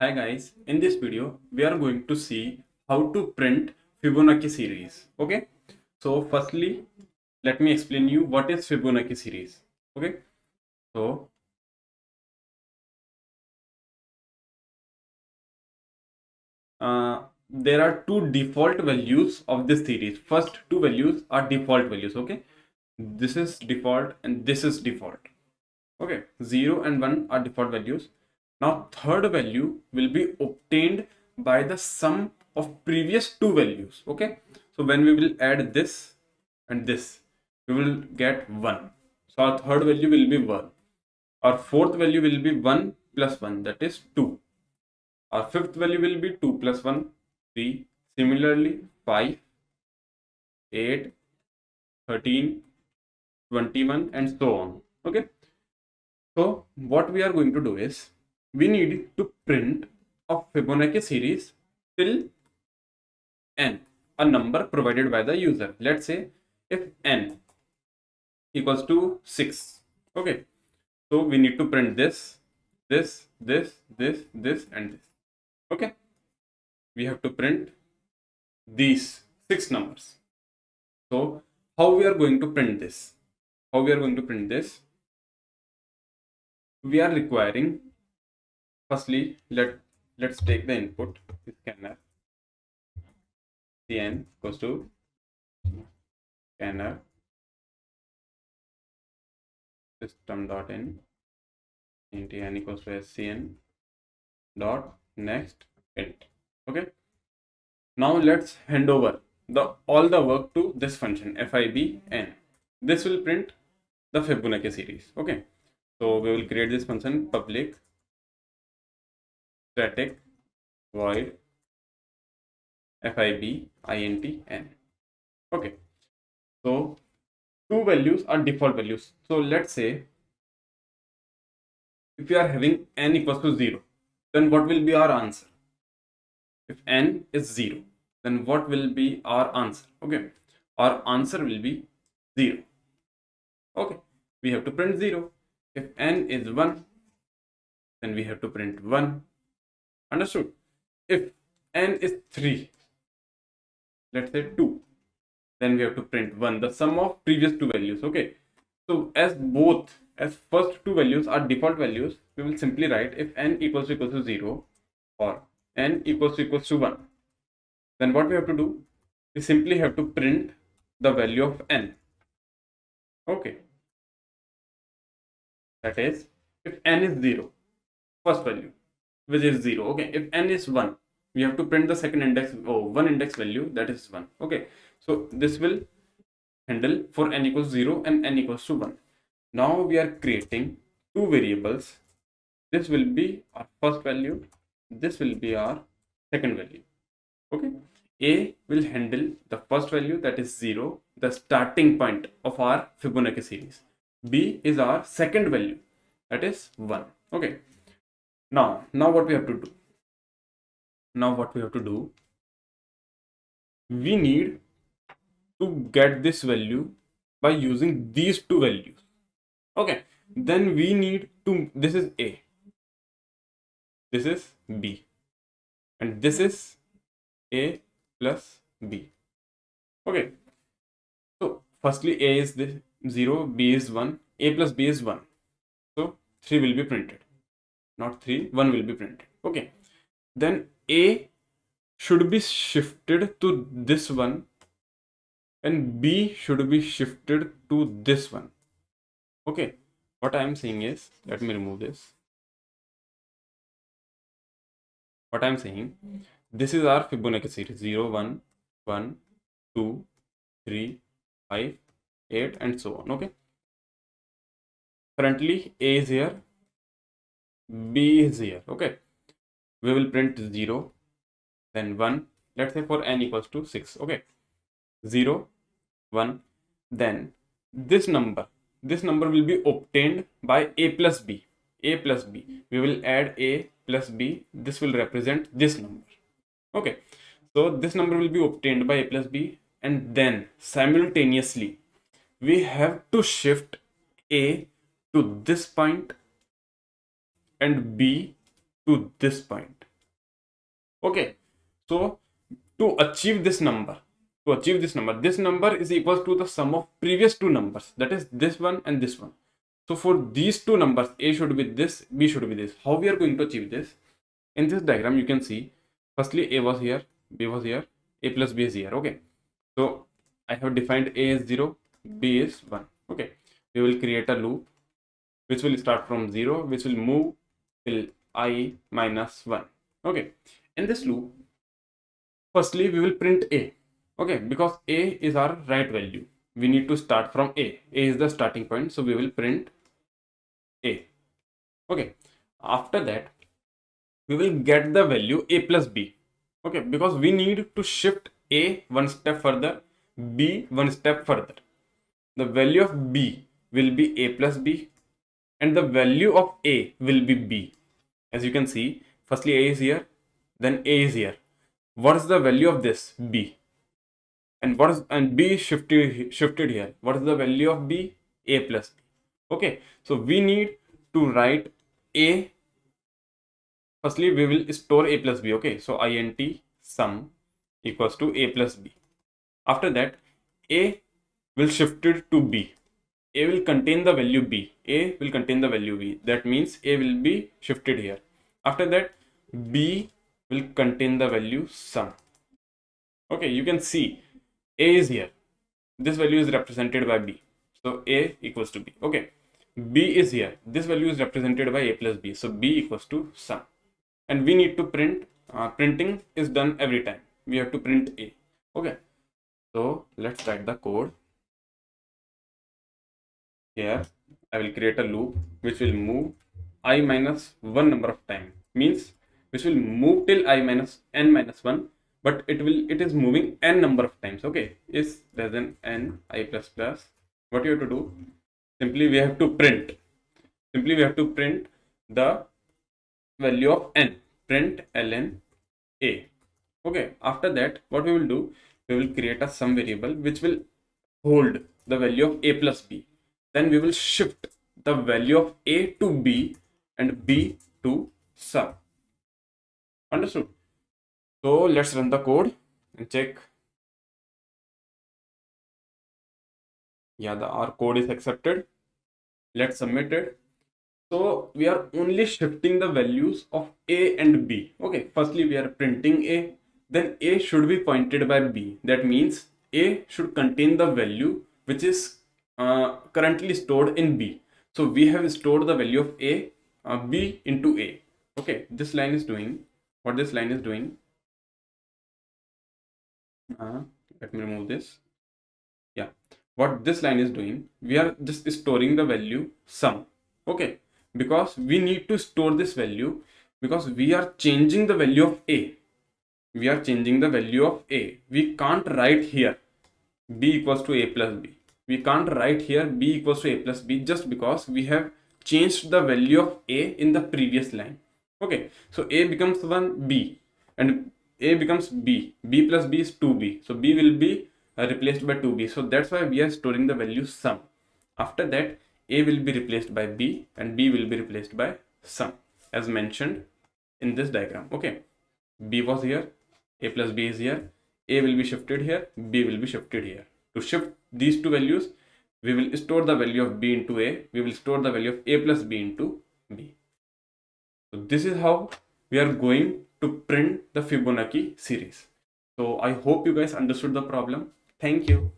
Hi guys, in this video we are going to see how to print Fibonacci series. Okay, so firstly let me explain you what is Fibonacci series. Okay, so there are two default values of this series. First two values are default values. Okay, this is default and this is default. Okay, 0 and 1 are default values. Now third value will be obtained by the sum of previous two values. Okay, so when we will add this and this, we will get 1. So our third value will be 1. Our fourth value will be 1 plus 1, that is 2. Our fifth value will be 2 plus 1, 3. Similarly 5, 8, 13, 21 and so on. Okay, so what we are going to do is we need to print a Fibonacci series till n, a number provided by the user. Let's say if n equals to 6. Okay, so we need to print this, this, and this. Okay, we have to print these 6 numbers. So how we are going to print this? How we are going to print this? We are requiring, firstly, let's take the input scanner. Cn equals to scanner system.in int n equals to scn dot next int. Okay, now let's hand over all the work to this function fibn. This will print the Fibonacci series. Okay, so we will create this function public static void fibintn. Okay, so two values are default values. So let's say if we are having n equals to 0, then what will be our answer? If n is 0, then what will be our answer? Okay, our answer will be 0. Okay, we have to print 0. If n is 1, then we have to print 1. Understood? If n is 3, let's say 2, then we have to print 1, the sum of previous two values. Okay, so as first two values are default values, we will simply write if n equals to 0 or n equals to 1, then what we have to do? We simply have to print the value of n. Okay, that is if n is 0, first value which is 0. Okay, if n is 1, we have to print the second index, one index value, that is 1. Okay, so this will handle for n equals 0 and n equals to 1. Now we are creating two variables. This will be our first value, this will be our second value. Okay, a will handle the first value, that is 0, the starting point of our Fibonacci series. B is our second value, that is 1. Okay, now what we have to do? We need to get this value by using these two values. Okay, then we need to, this is A, this is B, and this is A plus B. Okay, so firstly A is the 0, B is 1, A plus B is 1. So 3 will be printed, not 3, 1 will be printed. Okay, then A should be shifted to this one and B should be shifted to this one. Okay, what I am saying is, let me remove this. What I am saying, this is our Fibonacci series 0, 1, 1, 2, 3, 5, 8 and so on. Okay, currently A is here, B is here. Okay, we will print 0, then 1, let's say for n equals to 6. Okay, 0, 1, then this number will be obtained by A plus B. A plus B, we will add A plus B, this will represent this number. Okay, so this number will be obtained by A plus B, and then simultaneously we have to shift A to this point and B to this point. Okay, so to achieve this number, this number is equal to the sum of previous two numbers, that is this one and this one. So for these two numbers, a should be this, b should be this. How we are going to achieve this? In this diagram you can see, firstly a was here, b was here, a plus b is here. Okay, so I have defined a is 0, b is 1. Okay, we will create a loop which will start from 0, which will move till I minus 1. Okay, in this loop, firstly we will print a. Okay, because a is our right value, we need to start from a is the starting point, so we will print a. Okay, after that we will get the value a plus b. Okay, because we need to shift a one step further, b one step further. The value of b will be a plus b and the value of a will be b. As you can see, firstly a is here, then a is here. What is the value of this? B. And b is shifted here. What is the value of b? A plus b. Okay, so we need to write a. Firstly we will store a plus b. Okay, so int sum equals to a plus b. After that a will shifted to b. A will contain the value b. A will contain the value b. That means a will be shifted here. After that b will contain the value sum. Okay, you can see a is here. This value is represented by b. So a equals to b. Okay, b is here. This value is represented by a plus b. So b equals to sum. And we need to print. Printing is done every time. We have to print a. Okay, so let's write the code. Here I will create a loop which will move I minus 1 number of time, means which will move till I minus n minus 1, but it is moving n number of times. Okay, is less than n I plus plus. What you have to do? Simply we have to print the value of n, print ln a. Okay, after that what we will do, we will create a sum variable which will hold the value of a plus b. Then we will shift the value of a to b and b to sum. Understood? So let's run the code and check. Yeah, our code is accepted. Let's submit it. So we are only shifting the values of a and b. Okay, firstly we are printing a, then a should be pointed by b. That means a should contain the value which is currently stored in b. So we have stored the value of a, b into a. Okay, this line is doing what this line is doing. Let me remove this. Yeah, what this line is doing, we are just storing the value sum. Okay, because we need to store this value because we are changing the value of a. We are changing the value of a. We can't write here b equals to a plus b. We can't write here b equals to a plus b just because we have changed the value of a in the previous line. Okay, so a becomes 1 b and a becomes b. B plus b is 2b. So b will be replaced by 2b. So that's why we are storing the value sum. After that a will be replaced by b and b will be replaced by sum as mentioned in this diagram. Okay, b was here, a plus b is here, a will be shifted here, b will be shifted here. To shift these two values, we will store the value of b into a, we will store the value of a plus b into b. So this is how we are going to print the Fibonacci series. So I hope you guys understood the problem. Thank you.